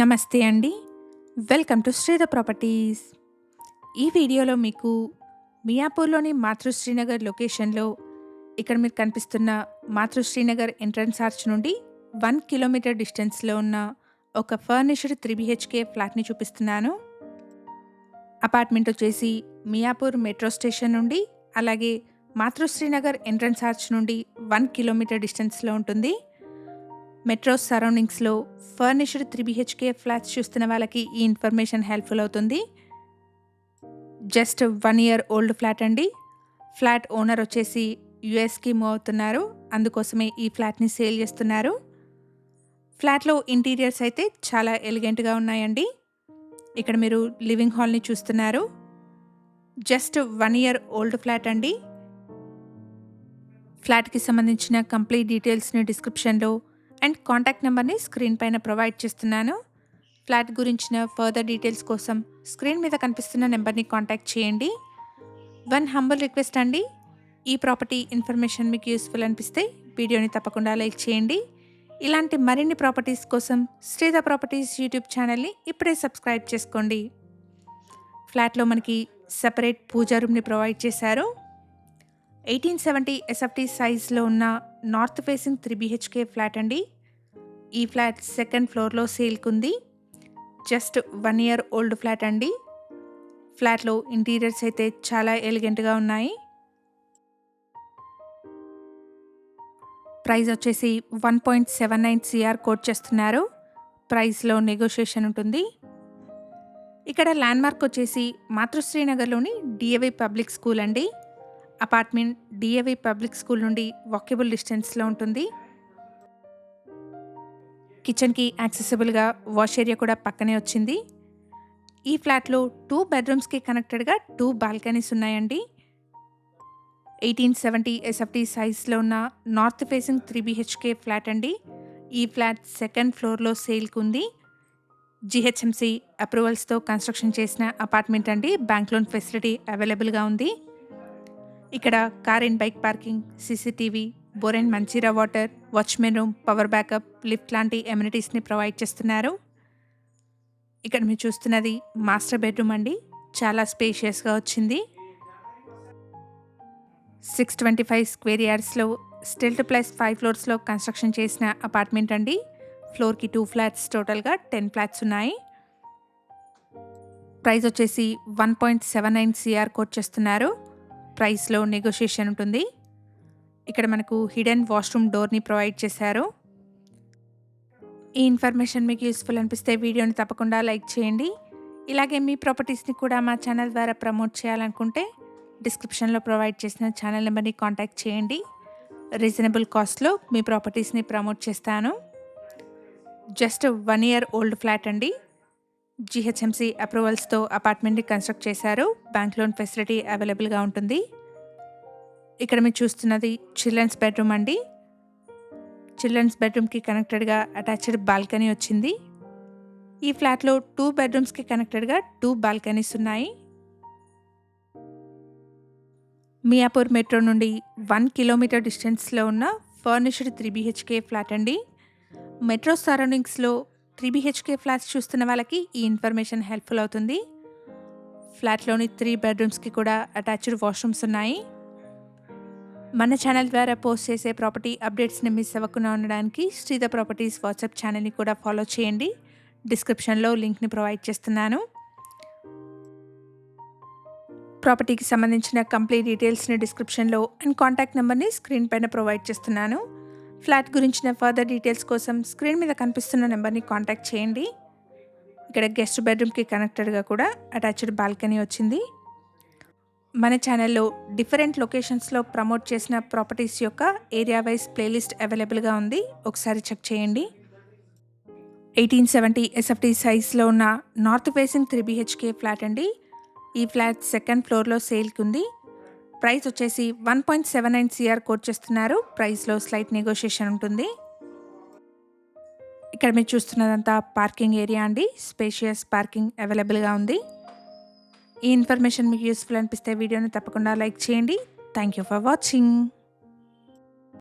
నమస్తే అండి. Welcome to Sridhar properties. ఈ వీడియోలో మీకు మియాపూర్‌లోని మాతృశ్రీనగర్ లొకేషన్‌లో ఇక్కడ మీకు కనిపిస్తున్న మాతృశ్రీనగర్ ఎంట్రన్స్ ఆర్చ్ నుండి 1 కిలోమీటర్ డిస్టెన్స్‌లో ఉన్న ఒక ఫర్నిష్డ్ 3 బీహెచ్‌కే ఫ్లాట్‌ని చూపిస్తున్నాను. అపార్ట్మెంట్ వచ్చేసి మియాపూర్ మెట్రో స్టేషన్ నుండి అలాగే మాతృశ్రీనగర్ ఎంట్రన్స్ ఆర్చ్ నుండి 1 కిలోమీటర్ డిస్టెన్స్‌లో ఉంటుంది. మెట్రో సరౌండింగ్స్‌లో ఫర్నిష్డ్ 3 బీహెచ్‌కే ఫ్లాట్స్ చూస్తున్న వాళ్ళకి ఈ ఇన్ఫర్మేషన్ హెల్ప్‌ఫుల్ అవుతుంది. జస్ట్ 1 ఇయర్ ఓల్డ్ ఫ్లాట్ అండి. ఫ్లాట్ ఓనర్ వచ్చేసి యూఎస్‌కి మూవ్ అవుతున్నారు. అందుకోసమే ఈ ఫ్లాట్‌ని సేల్ చేస్తున్నారు. ఫ్లాట్‌లో ఇంటీరియర్స్ అయితే చాలా ఎలిగెంట్‌గా ఉన్నాయండి. ఇక్కడ మీరు లివింగ్ హాల్‌ని చూస్తున్నారు. జస్ట్ 1 ఇయర్ ఓల్డ్ ఫ్లాట్ అండి. ఫ్లాట్‌కి సంబంధించిన కంప్లీట్ డీటెయిల్స్‌ని డిస్క్రిప్షన్‌లో అండ్ కాంటాక్ట్ నెంబర్ని స్క్రీన్ పైన ప్రొవైడ్ చేస్తున్నాను. ఫ్లాట్ గురించిన ఫర్దర్ డీటెయిల్స్ కోసం స్క్రీన్ మీద కనిపిస్తున్న నెంబర్ని కాంటాక్ట్ చేయండి. వన్ హంబుల్ రిక్వెస్ట్ అండి, ఈ ప్రాపర్టీ ఇన్ఫర్మేషన్ మీకు యూస్ఫుల్ అనిపిస్తే వీడియోని తప్పకుండా లైక్ చేయండి. ఇలాంటి మరిన్ని ప్రాపర్టీస్ కోసం శ్రీధర్ ప్రాపర్టీస్ యూట్యూబ్ ఛానల్ని ఇప్పుడే సబ్స్క్రైబ్ చేసుకోండి. ఫ్లాట్లో మనకి సెపరేట్ పూజా రూమ్ని ప్రొవైడ్ చేశారు. 1870 ఎస్ఎఫ్టీ సైజ్లో ఉన్న నార్త్ ఫేసింగ్ 3 బీహెచ్కే ఫ్లాట్ అండి. ఈ ఫ్లాట్ సెకండ్ ఫ్లోర్లో సేల్కి ఉంది. జస్ట్ 1 ఇయర్ ఓల్డ్ ఫ్లాట్ అండి. ఫ్లాట్లో ఇంటీరియర్స్ అయితే చాలా ఎలిగెంట్గా ఉన్నాయి. ప్రైస్ వచ్చేసి 1.79 సిఆర్ కోట్ చేస్తున్నారు. ప్రైస్లో నెగోషియేషన్ ఉంటుంది. ఇక్కడ ల్యాండ్మార్క్ వచ్చేసి మాతృశ్రీనగర్లోని డిఏవి పబ్లిక్ స్కూల్ అండి. అపార్ట్మెంట్ డిఏవి పబ్లిక్ స్కూల్ నుండి వాకబుల్ డిస్టెన్స్లో ఉంటుంది. కిచెన్కి యాక్సెసిబుల్గా వాష్ ఏరియా కూడా పక్కనే వచ్చింది. ఈ ఫ్లాట్లో 2 బెడ్రూమ్స్కి కనెక్టెడ్గా 2 బాల్కనీస్ ఉన్నాయండి. 1870 ఎస్ఎఫ్టీ సైజ్లో ఉన్న నార్త్ ఫేసింగ్ 3 బీహెచ్కే ఫ్లాట్ అండి. ఈ ఫ్లాట్ సెకండ్ ఫ్లోర్లో సేల్కి ఉంది. జిహెచ్ఎంసి అప్రూవల్స్తో కన్స్ట్రక్షన్ చేసిన అపార్ట్మెంట్ అండి. బ్యాంక్ లోన్ ఫెసిలిటీ అవైలబుల్గా ఉంది. ఇక్కడ car and bike parking, CCTV, bore and Manjira water, watchman room, power backup, lift లాంటి ఎమ్యూనిటీస్ని ప్రొవైడ్ చేస్తున్నారు. ఇక్కడ మీరు చూస్తున్నది మాస్టర్ బెడ్రూమ్ అండి. చాలా స్పేషియస్గా వచ్చింది. 625 స్క్వేర్ యార్డ్స్లో స్టిల్ట్ ప్లస్ 5 ఫ్లోర్స్లో కన్స్ట్రక్షన్ చేసిన అపార్ట్మెంట్ అండి. ఫ్లోర్కి 2 ఫ్లాట్స్, టోటల్గా 10 ఫ్లాట్స్ ఉన్నాయి. ప్రైస్ వచ్చేసి 1.79 సిఆర్ కోట్ చేస్తున్నారు. ప్రైస్లో నెగోషియేషన్ ఉంటుంది. ఇక్కడ మనకు హిడెన్ వాష్రూమ్ డోర్ని ప్రొవైడ్ చేశారు. ఈ ఇన్ఫర్మేషన్ మీకు యూస్ఫుల్ అనిపిస్తే వీడియోని తప్పకుండా లైక్ చేయండి. ఇలాగే మీ ప్రాపర్టీస్ని కూడా మా ఛానల్ ద్వారా ప్రమోట్ చేయాలనుకుంటే డిస్క్రిప్షన్లో ప్రొవైడ్ చేసిన ఛానల్ నెంబర్ని కాంటాక్ట్ చేయండి. రీజనబుల్ కాస్ట్లో మీ ప్రాపర్టీస్ని ప్రమోట్ చేస్తాను. జస్ట్ 1 ఇయర్ ఓల్డ్ ఫ్లాట్ అండి. జిహెచ్ఎంసి అప్రూవల్స్తో అపార్ట్మెంట్ని కన్స్ట్రక్ట్ చేశారు. బ్యాంక్ లోన్ ఫెసిలిటీ అవైలబుల్గా ఉంటుంది. ఇక్కడ మీరు చూస్తున్నది చిల్డ్రన్స్ బెడ్రూమ్ అండి. చిల్డ్రన్స్ బెడ్రూమ్కి కనెక్టెడ్గా అటాచ్డ్ బాల్కనీ వచ్చింది. ఈ ఫ్లాట్లో 2 బెడ్రూమ్స్కి కనెక్టెడ్గా 2 బాల్కనీస్ ఉన్నాయి. మియాపూర్ మెట్రో నుండి 1 కిలోమీటర్ డిస్టెన్స్లో ఉన్న ఫర్నిష్డ్ 3 బీహెచ్కే ఫ్లాట్ అండి. మెట్రో సరౌండింగ్స్లో 3 బీహెచ్కే ఫ్లాట్స్ చూస్తున్న వాళ్ళకి ఈ ఇన్ఫర్మేషన్ హెల్ప్ఫుల్ అవుతుంది. ఫ్లాట్లోని 3 బెడ్రూమ్స్కి కూడా అటాచ్డ్ వాష్రూమ్స్ ఉన్నాయి. మన ఛానల్ ద్వారా పోస్ట్ చేసే ప్రాపర్టీ అప్డేట్స్ని మిస్ అవ్వకుండా ఉండడానికి శ్రీధర్ ప్రాపర్టీస్ వాట్సాప్ ఛానల్ని కూడా ఫాలో చేయండి. డిస్క్రిప్షన్లో లింక్ని ప్రొవైడ్ చేస్తున్నాను. ప్రాపర్టీకి సంబంధించిన కంప్లీట్ డీటెయిల్స్ని డిస్క్రిప్షన్లో అండ్ కాంటాక్ట్ నెంబర్ని స్క్రీన్ పైన ప్రొవైడ్ చేస్తున్నాను. ఫ్లాట్ గురించిన ఫర్దర్ డీటెయిల్స్ కోసం స్క్రీన్ మీద కనిపిస్తున్న నెంబర్ని కాంటాక్ట్ చేయండి. ఇక్కడ గెస్ట్ బెడ్రూమ్కి కనెక్టెడ్గా కూడా అటాచ్డ్ బాల్కనీ వచ్చింది. మన ఛానల్లో డిఫరెంట్ లొకేషన్స్లో ప్రమోట్ చేసిన ప్రాపర్టీస్ యొక్క ఏరియా వైజ్ ప్లేలిస్ట్ అవైలబుల్గా ఉంది. ఒకసారి చెక్ చేయండి. 1870 ఎస్ఎఫ్టీ సైజ్లో ఉన్న నార్త్ ఫేసింగ్ 3 బీహెచ్కే ఫ్లాట్ అండి. ఈ ఫ్లాట్ సెకండ్ ఫ్లోర్లో సేల్కి ఉంది. ప్రైస్ వచ్చేసి 1.79 సిఆర్ కోట్ చేస్తున్నారు. ప్రైస్లో స్లైట్ నెగోషియేషన్ ఉంటుంది. ఇక్కడ మీరు చూస్తున్నదంతా పార్కింగ్ ఏరియా అండి. స్పేషియస్ పార్కింగ్ అవైలబుల్గా ఉంది. ఈ ఇన్ఫర్మేషన్ మీకు యూస్ఫుల్ అనిపిస్తే వీడియోని తప్పకుండా లైక్ చేయండి. Thank you for watching.